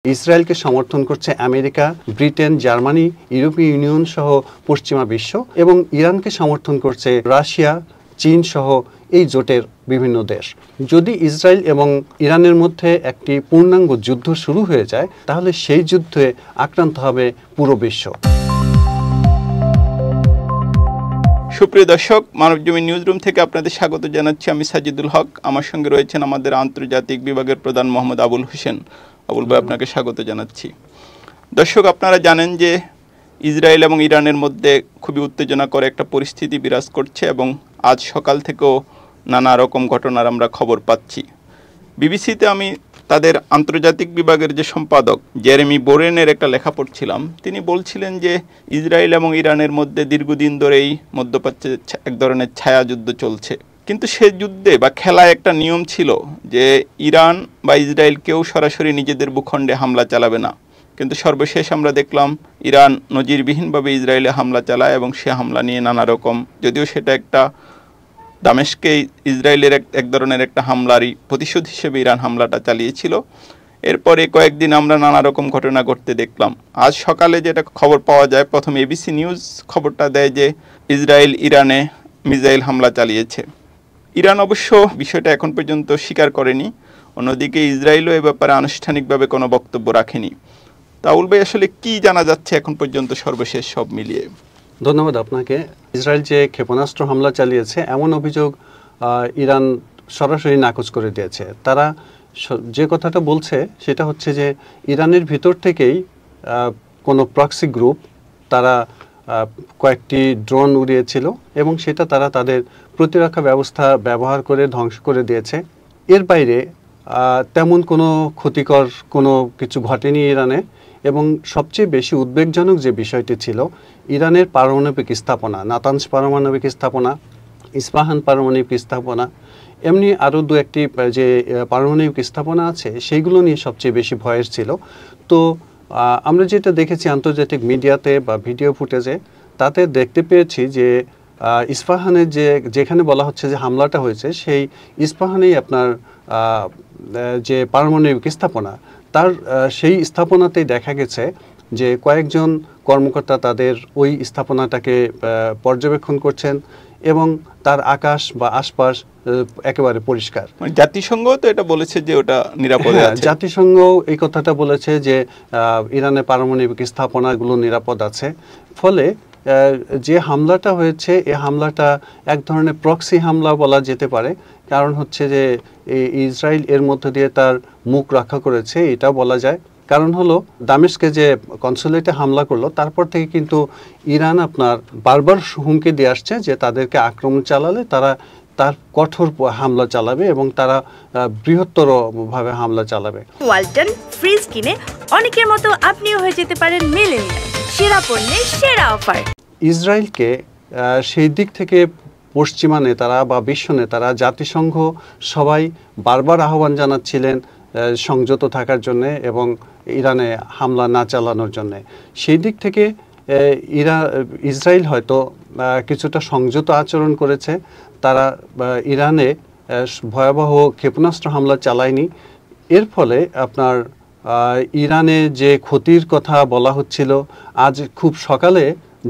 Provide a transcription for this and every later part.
ইসরায়েলকে সমর্থন করছে আমেরিকা, ব্রিটেন, জার্মানি, ইউরোপীয় ইউনিয়ন সহ পশ্চিমা বিশ্ব, এবং ইরানকে সমর্থন করছে রাশিয়া, চীন সহ এই জোটের বিভিন্ন দেশ। যদি ইসরায়েল এবং ইরানের মধ্যে একটি পূর্ণাঙ্গ যুদ্ধ শুরু হয়ে যায়, তাহলে সেই যুদ্ধে আক্রান্ত হবে পুরো বিশ্ব। সুপ্রিয় দর্শক, মানবজমিন নিউজরুম থেকে আপনাদের স্বাগত জানাচ্ছি। আমি সাজিদুল হক। আমার সঙ্গে রয়েছেন আমাদের আন্তর্জাতিক বিভাগের প্রধান মোহাম্মদ আবুল হোসেন। আবুল ভাই, আপনাকে স্বাগত জানাচ্ছি। দর্শক, আপনারা জানেন যে ইসরায়েল এবং ইরানের মধ্যে খুবই উত্তেজনাকর একটা পরিস্থিতি বিরাজ করছে এবং আজ সকাল থেকেও নানা রকম ঘটনার আমরা খবর পাচ্ছি। বিবিসিতে আমি তাদের আন্তর্জাতিক বিভাগের যে সম্পাদক জেরেমি বোরেনের একটা লেখা পড়ছিলাম। তিনি বলছিলেন যে ইসরায়েল এবং ইরানের মধ্যে দীর্ঘদিন ধরেই মধ্যপ্রাচ্যে এক ধরনের ছায়াযুদ্ধ চলছে, কিন্তু সে যুদ্ধে বা খেলায় একটা নিয়ম ছিল যে ইরান বা ইসরায়েল কেউ সরাসরি নিজেদের ভূখণ্ডে হামলা চালাবে না। কিন্তু সর্বশেষ আমরা দেখলাম ইরান নজিরবিহীনভাবে ইসরায়েলে হামলা চালায় এবং সে হামলা নিয়ে নানা রকম, যদিও সেটা একটা দামেস্কে ইসরায়েলের এক ধরনের একটা হামলারই প্রতিশোধ হিসেবে ইরান হামলাটা চালিয়েছিল। এরপরে কয়েকদিন আমরা নানা রকম ঘটনা ঘটতে দেখলাম। আজ সকালে যেটা খবর পাওয়া যায়, প্রথম এবিসি নিউজ খবরটা দেয় যে ইসরায়েল ইরানে মিসাইল হামলা চালিয়েছে। ইরান অবশ্য বিষয়টা এখন পর্যন্ত স্বীকার করেনি। অন্যদিকে ইসরায়েলও এ ব্যাপারে আনুষ্ঠানিকভাবে কোনো বক্তব্য রাখেনি। তাউল ভাই, আসলে কি জানা যাচ্ছে এখন পর্যন্ত সর্বশেষ সব মিলিয়ে? ধন্যবাদ আপনাকে। ইসরায়েল যে ক্ষেপণাস্ত্র হামলা চালিয়েছে এমন অভিযোগ ইরান সরাসরি নাকচ করে দিয়েছে। তারা যে কথাটা বলছে সেটা হচ্ছে যে ইরানের ভিতর থেকেই কোনো প্রক্সি গ্রুপ তারা কয়েকটি ড্রোন উড়িয়েছিল এবং সেটা তারা তাদের প্রতিরক্ষা ব্যবস্থা ব্যবহার করে ধ্বংস করে দিয়েছে। এর বাইরে তেমন কোনো ক্ষতিকর কোনো কিছু ঘটেনি ইরানে। এবং সবচেয়ে বেশি উদ্বেগজনক যে বিষয়টি ছিল, ইরানের পারমাণবিক স্থাপনা, নাতানজ পারমাণবিক স্থাপনা, ইস্পাহান পারমাণবিক স্থাপনা, এমনি আরও দু একটি যে পারমাণবিক স্থাপনা আছে সেইগুলো নিয়ে সবচেয়ে বেশি ভয়ের ছিল। তো আমরা যেটা দেখেছি আন্তর্জাতিক মিডিয়াতে বা ভিডিও ফুটেজে, তাতে দেখতে পেয়েছি যে ইস্পাহানের যেখানে বলা হচ্ছে যে হামলাটা হয়েছে, সেই ইস্পাহানেই আপনার যে পারমাণবিক স্থাপনা, তার সেই স্থাপনাতেই দেখা গেছে যে কয়েকজন কর্মকর্তা তাদের ওই স্থাপনাটাকে পর্যবেক্ষণ করছেন এবং তার আকাশ বা আশপাশ একেবারে পরিষ্কার। জাতিসংঘ তো এটা বলেছে যে ওটা নিরাপদ আছে। জাতিসংঘ এই কথাটা বলেছে যে ইরানের পারমাণবিক স্থাপনাগুলো নিরাপদ আছে। ফলে যে হামলাটা হয়েছে, এই হামলাটা এক ধরনের প্রক্সি হামলা বলা যেতে পারে। কারণ হচ্ছে যে ইসরায়েল এর মধ্যে দিয়ে তার মুখ রক্ষা করেছে, এটা বলা যায়। কারণ হলো দামেস্কে যে কনসুলেটে হামলা করলো, তারপর থেকে কিন্তু ইরান আপনার বারবার হুমকি দিয়ে আসছে যে তাদেরকে আক্রমণ চালালে তারা তার কঠোর হামলা চালাবে এবং তারা বৃহত্তরভাবে হামলা চালাবে। ওয়ালটন ফ্রিজ কিনে অনেকের মতো আপনিও হয়ে যেতে পারেন মিলেনিয়াল সেরা পণ্যের সেরা অফার। ইসরায়েলকে সেই দিক থেকে পশ্চিমা নেতারা বা বিশ্ব নেতারা, জাতিসংঘ সবাই বারবার আহ্বান জানাচ্ছিলেন সংযত থাকার জন্য এবং ইরানে হামলা না চালানোর জন্য। সেই দিক থেকে ইসরায়েল হয়তো কিছুটা সংযত আচরণ করেছে। তারা ইরানে ভয়াবহ ক্ষেপণাস্ত্র হামলা চালায়নি। এর ফলে আপনার ইরানে যে ক্ষতির কথা বলা হচ্ছিল, আজ খুব সকালে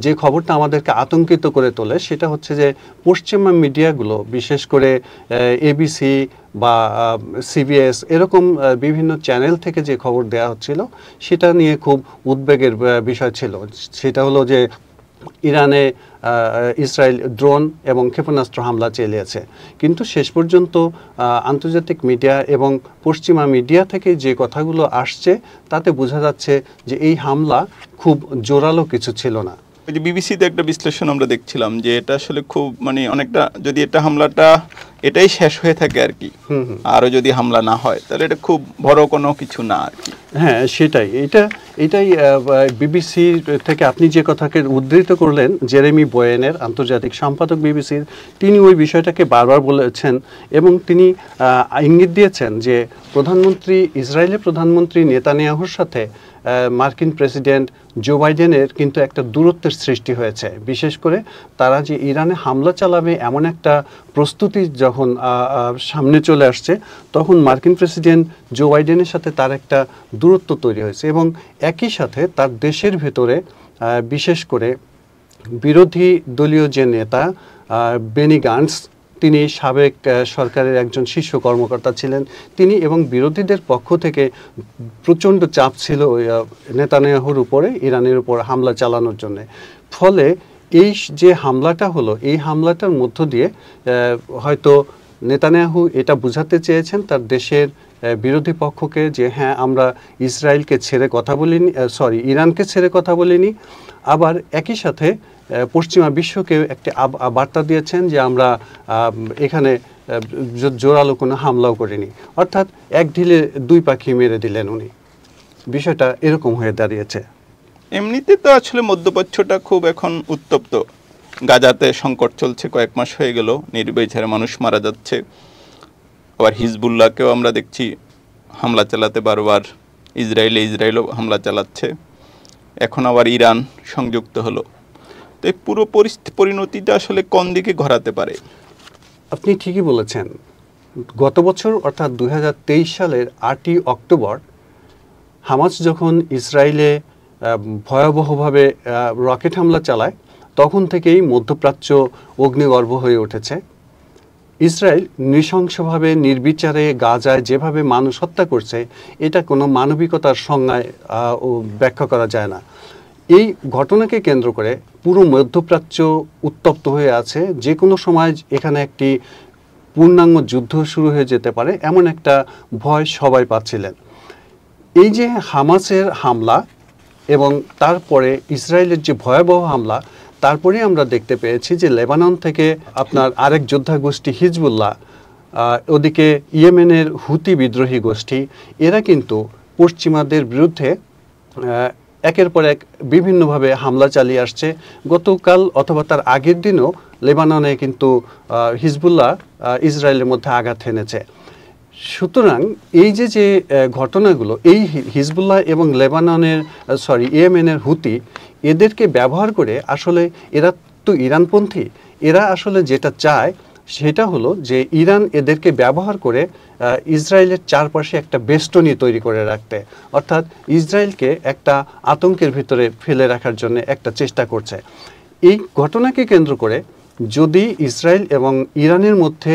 যে খবরটা আমাদেরকে আতঙ্কিত করে তোলে সেটা হচ্ছে যে পশ্চিমা মিডিয়াগুলো, বিশেষ করে এবিসি বা সিবিএস এরকম বিভিন্ন চ্যানেল থেকে যে খবর দেওয়া হচ্ছিল সেটা নিয়ে খুব উদ্বেগের বিষয় ছিল। সেটা হলো যে ইরানে ইসরায়েল ড্রোন এবং ক্ষেপণাস্ত্র হামলা চালিয়েছে। কিন্তু শেষ পর্যন্ত আন্তর্জাতিক মিডিয়া এবং পশ্চিমা মিডিয়া থেকে যে কথাগুলো আসছে তাতে বোঝা যাচ্ছে যে এই হামলা খুব জোরালো কিছু ছিল না। বিবিসিতে একটা বিশ্লেষণ আমরা দেখছিলাম যে এটা আসলে খুব অনেকটা, যদি এটা হামলাটা এটাই শেষ হয়ে থাকে আর কি, আরও যদি হামলা না হয় তাহলে এটা খুব বড় কোনো কিছু না আর কি। হ্যাঁ, এটাই বিবিসি থেকে আপনি যে কথাকে উদ্ধৃত করলেন, জেরেমি বোয়েনের, আন্তর্জাতিক সম্পাদক বিবিসির, তিনি ওই বিষয়টাকে বারবার বলেছেন এবং তিনি ইঙ্গিত দিয়েছেন যে ইসরায়েলের প্রধানমন্ত্রী নেতানিয়াহুর সাথে মার্কিন প্রেসিডেন্ট জো বাইডেনের কিন্তু একটা দূরত্বের সৃষ্টি হয়েছে। বিশেষ করে তারা যে ইরানে হামলা চালাবে এমন একটা প্রস্তুতি যখন সামনে চলে আসছে, তখন মার্কিন প্রেসিডেন্ট জো বাইডেনের সাথে তার একটা দূরত্ব তৈরি হয়েছে। এবং একই সাথে তার দেশের ভেতরে বিশেষ করে বিরোধী দলীয় যে নেতা বেনি গান্টস, তিনি সাবেক সরকারের একজন শীর্ষ কর্মকর্তা ছিলেন, তিনি এবং বিরোধীদের পক্ষ থেকে প্রচণ্ড চাপ ছিল নেতানিয়াহুর উপরে, ইরানের উপর হামলা চালানোর জন্য। ফলে এই যে হামলাটা হলো, এই হামলাটার মধ্য দিয়ে হয়তো নেতানিয়াহু এটা বোঝাতে চেয়েছেন তার দেশের বিরোধী পক্ষকে যে হ্যাঁ, আমরা ইসরায়েলকে ছেড়ে কথা বলিনি, ইরানকে ছেড়ে কথা বলিনি। আবার একই সাথে পশ্চিমা বিশ্বকে একটি বার্তা দিয়েছেন যে আমরা এখানে জোরালো কোনো হামলাও করিনি। অর্থাৎ এক ঢিলে দুই পাখি মেরে দিলেন উনি। বিষয়টা এরকম হয়ে দাঁড়িয়েছে। এমনিতে তো আসলে মধ্যপ্রাচ্যটা খুব এখন উত্তপ্ত। গাজাতে সংকট চলছে, কয়েক মাস হয়ে গেল, নির্বিচারে মানুষ মারা যাচ্ছে। আবার হিজবুল্লাহকেও আমরা দেখছি হামলা চালাতে বারবার, ইসরায়েলও হামলা চালাচ্ছে, এখন আবার ইরান সংযুক্ত হলো। তো এই পুরো পরিণতিটা আসলে কোন দিকে ঘোরাতে পারে? আপনি ঠিকই বলেছেন। গত বছর অর্থাৎ 2023 সালের 8ই অক্টোবর হামাস যখন ইসরায়েলে ভয়াবহভাবে রকেট হামলা চালায়, তখন থেকেই মধ্যপ্রাচ্য অগ্নিগর্ভ হয়ে উঠেছে। ইসরায়েল নৃশংসভাবে নির্বিচারে গাজায় যেভাবে মানুষ হত্যা করছে, এটা কোনো মানবিকতার সংজ্ঞায় ব্যাখ্যা করা যায় না। এই ঘটনাকে কেন্দ্র করে পুরো মধ্যপ্রাচ্য উত্তপ্ত হয়ে আছে। যে কোনো সময় এখানে একটি পূর্ণাঙ্গ যুদ্ধ শুরু হয়ে যেতে পারে, এমন একটা ভয় সবাই পাচ্ছিলেন। এই যে হামাসের হামলা এবং তারপরে ইসরায়েলের যে ভয়াবহ হামলা, তারপরে আমরা দেখতে পেয়েছি যে লেবানন থেকে আপনার আরেক যোদ্ধা গোষ্ঠী হিজবুল্লাহ, ওদিকে ইয়েমেনের হুতি বিদ্রোহী গোষ্ঠী, এরা কিন্তু পশ্চিমাদের বিরুদ্ধে একের পর এক বিভিন্নভাবে হামলা চালিয়ে আসছে। গতকাল অথবা তার আগের দিনও লেবাননে কিন্তু হিজবুল্লাহ ইসরায়েলের মধ্যে আঘাত হেনেছে। সুতরাং এই যে ঘটনাগুলো, এই হিজবুল্লাহ এবং ইয়েমেনের হুতি, এদেরকে ব্যবহার করে আসলে এরা তো ইরানপন্থী, এরা আসলে যেটা চায় সেটা হলো যে ইরান এদেরকে ব্যবহার করে ইসরায়েলের চারপাশে একটা বেষ্টনী তৈরি করে রাখতে, অর্থাৎ ইসরায়েলকে একটা আতঙ্কের ভিতরে ফেলে রাখার জন্য একটা চেষ্টা করছে। এই ঘটনাকে কেন্দ্র করে যদি ইসরায়েল এবং ইরানের মধ্যে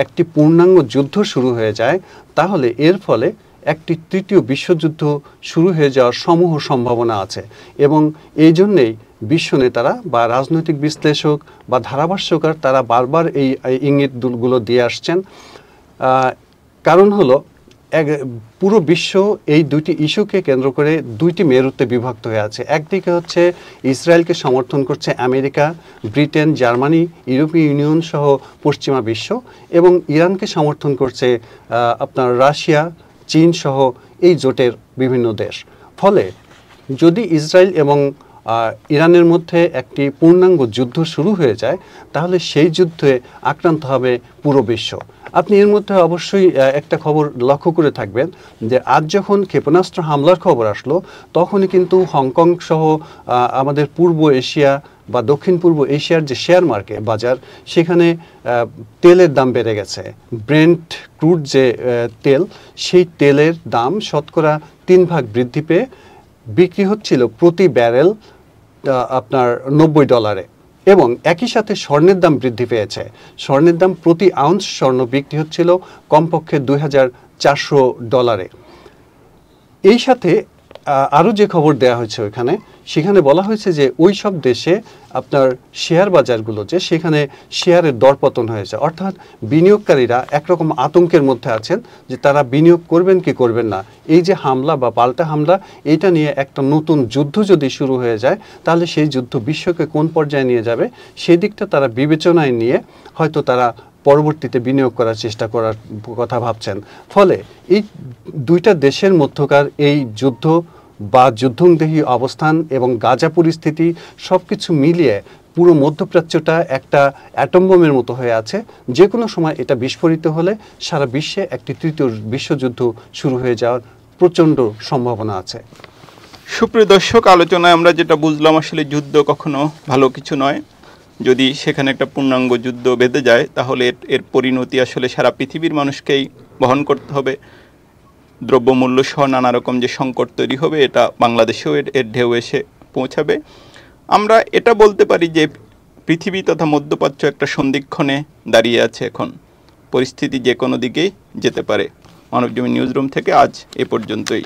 একটি পূর্ণাঙ্গ যুদ্ধ শুরু হয়ে যায়, তাহলে এর ফলে একটি তৃতীয় বিশ্বযুদ্ধ শুরু হয়ে যাওয়ার সমূহ সম্ভাবনা আছে। এবং এই জন্যেই বিশ্ব নেতারা বা রাজনৈতিক বিশ্লেষক বা ধারাভাষ্যকার তারা বারবার এই ইঙ্গিতগুলো দিয়ে আসছেন। কারণ হলো পুরো বিশ্ব এই দুইটি ইস্যুকে কেন্দ্র করে দুইটি মেরুতে বিভক্ত হয়ে আছে। একদিকে হচ্ছে ইসরায়েলকে সমর্থন করছে আমেরিকা, ব্রিটেন, জার্মানি, ইউরোপীয় ইউনিয়ন সহ পশ্চিমা বিশ্ব, এবং ইরানকে সমর্থন করছে আপনার রাশিয়া, চীন সহ এই জোটের বিভিন্ন দেশ। ফলে যদি ইসরায়েল এবং ইরানের মধ্যে একটি পূর্ণাঙ্গ যুদ্ধ শুরু হয়ে যায়, তাহলে সেই যুদ্ধে আক্রান্ত হবে পুরো বিশ্ব। আপনি এর মধ্যে অবশ্যই একটা খবর লক্ষ্য করে থাকবেন যে আজ যখন ক্ষেপণাস্ত্র হামলার খবর আসলো, তখনই কিন্তু হংকং সহ আমাদের পূর্ব এশিয়া বা দক্ষিণ পূর্ব এশিয়ার যে শেয়ার মার্কেট বাজার, সেখানে তেলের দাম বেড়ে গেছে। ব্রেন্ট ক্রুড যে তেল, সেই তেলের দাম শতকরা 3 ভাগ বৃদ্ধি পেয়ে বিক্রি হচ্ছিল প্রতি ব্যারেল আপনার $90, এবং একই সাথে স্বর্ণের দাম বৃদ্ধি পেয়েছে। স্বর্ণের দাম প্রতি আউন্স স্বর্ণ বিক্রি হচ্ছিল কমপক্ষে $2400। এই সাথে আরও যে খবর দেওয়া হয়েছে সেখানে বলা হয়েছে যে ওই সব দেশে আপনার শেয়ার বাজারগুলো যে সেখানে শেয়ারের দরপতন হয়েছে, অর্থাৎ বিনিয়োগকারীরা একরকম আতঙ্কের মধ্যে আছেন যে তারা বিনিয়োগ করবেন কি করবেন না। এই যে হামলা বা পাল্টা হামলা, এটা নিয়ে একটা নতুন যুদ্ধ যদি শুরু হয়ে যায়, তাহলে সেই যুদ্ধ বিশ্বকে কোন পর্যায়ে নিয়ে যাবে সেই দিকটা তারা বিবেচনায় নিয়ে হয়তো তারা পরবর্তীতে বিনিয়োগ করার চেষ্টা করার কথা ভাবছেন। ফলে এই দুইটা দেশের মধ্যকার এই যুদ্ধ বা যুদ্ধংদেহী অবস্থান এবং গাজা পরিস্থিতি সব কিছু মিলিয়ে পুরো মধ্যপ্রাচ্যটা একটা অ্যাটম বোমের মতো হয়ে আছে। যে কোনো সময় এটা বিস্ফোরিত হলে সারা বিশ্বে একটি তৃতীয় বিশ্বযুদ্ধ শুরু হয়ে যাওয়ার প্রচণ্ড সম্ভাবনা আছে। সুপ্রিয় দর্শক, আলোচনায় আমরা যেটা বুঝলাম, আসলে যুদ্ধ কখনো ভালো কিছু নয়। যদি সেখানে একটা পূর্ণাঙ্গ যুদ্ধ বেঁধে যায় তাহলে এর পরিণতি আসলে সারা পৃথিবীর মানুষকেই বহন করতে হবে। দ্রব্যমূল্য সহ নানা রকম যে সংকট তৈরি হবে, এটা বাংলাদেশেও এর ঢেউ এসে পৌঁছাবে। আমরা এটা বলতে পারি যে পৃথিবী তথা মধ্যপ্রাচ্য একটা সন্ধিক্ষণে দাঁড়িয়ে আছে। এখন পরিস্থিতি যে কোনো দিকেই যেতে পারে। মানবজমিন নিউজরুম থেকে আজ এ পর্যন্তই।